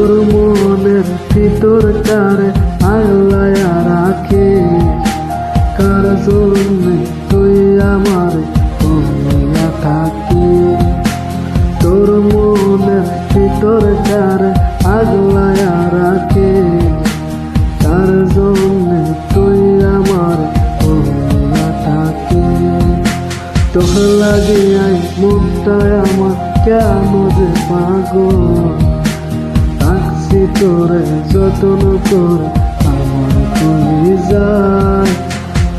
তোর মনের ভিতর কারে আগলায়া রাখে, কার জন্য তুই আমার ভুলিয়া থাকি। তোর মনের ভিতর কারে আগলায়া রাখে, কার জন্য তুই আমার ভুলিয়া থাকি। তোর লাগিয়াই মনটায় আমার কেন যে পাগল, থাকছি তোরে যতন করে আমার কলি যায়।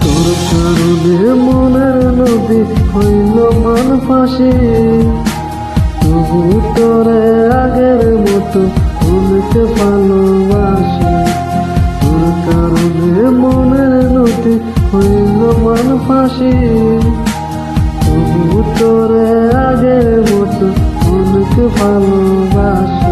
তোর কারণে মনের নদী হইল মান ফাঁসি, তবু তোরে আগের মতো ভুলতে ভালোবাসি। তোর কারণে মনের নদী হইল মান ফাঁসি, তবু তোরে আগের মতো ভুলতে ভালোবাসি।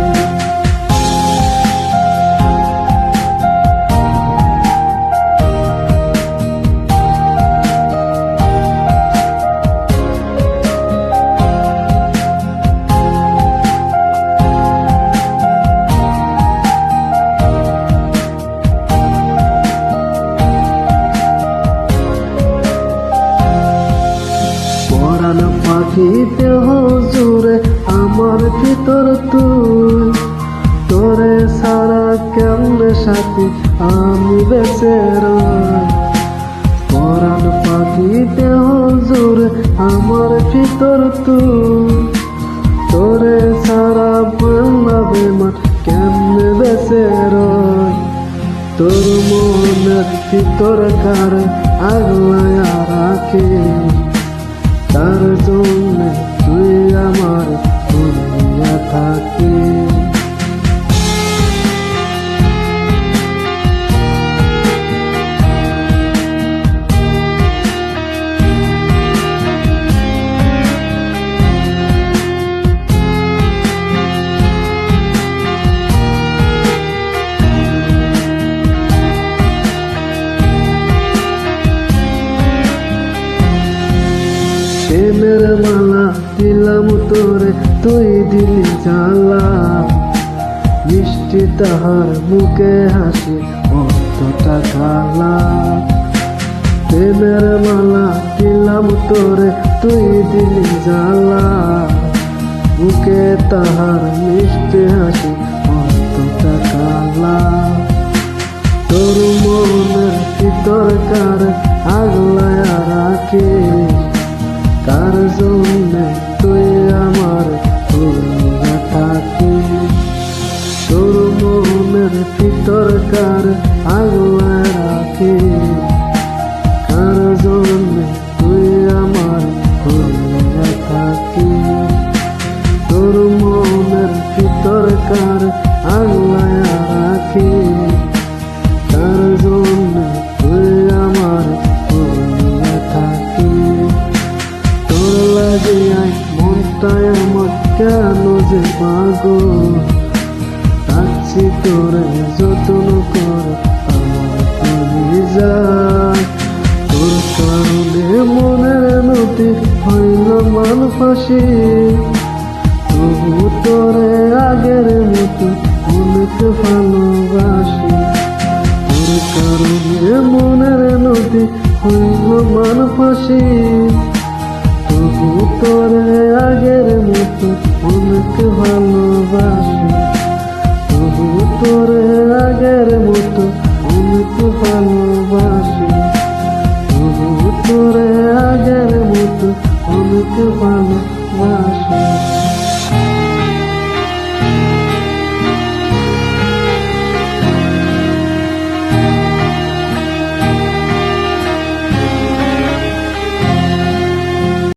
পরাণ পাখিতে হুজুরে আমার ভিতর তুই, তোরে সারা কেমনে সাথী আমি বেঁচে রই। পরাণ পাখিতে হুজুরে আমার ভিতর তুই, তোরে সারা বাংলা বেমান কেমনে বেঁচে রই। তোর মনের ভিতর কারে আগলায়া রাখে, তার জন্য তুই আমার ভুলিয়া থাকি। প্রেমের মালা দিলাম তোরে, তুই দিলি জ্বালা। মিষ্টি তাহার মুখে হাসি অতটা কালা। প্রেমের মালা দিলাম তোরে, তুই দিলি জ্বালা। মুখে তাহার মিষ্টি হাসি অতটা কালা। তোর মনের ভিতর কারে আগলায়া রাখে, কার জন্য তুই আমার ভুলিয়া থাকি। তোর মনের ভিতর কারে আগলায়া রাখে, কার জন্য তুই আমার ভুলিয়া থাকি। তোর মনের ভিতর কারে আগলায়া রাখে, কার জন্য তুই আমার ভুলিয়া থাকি। তোর লাগিয়াই মনটায় আমার কেন যে পাগল, থাকছি তোরে যতন করে আমার কলি যায়। তোর কারণে মনের নদী হইল মান ফাঁসি, তবু তোরে আগের মতো ভুলতে ভালোবাসি। তোর কারণে মনের নদী হইল মান ফাঁসি, তবু তোরে আগের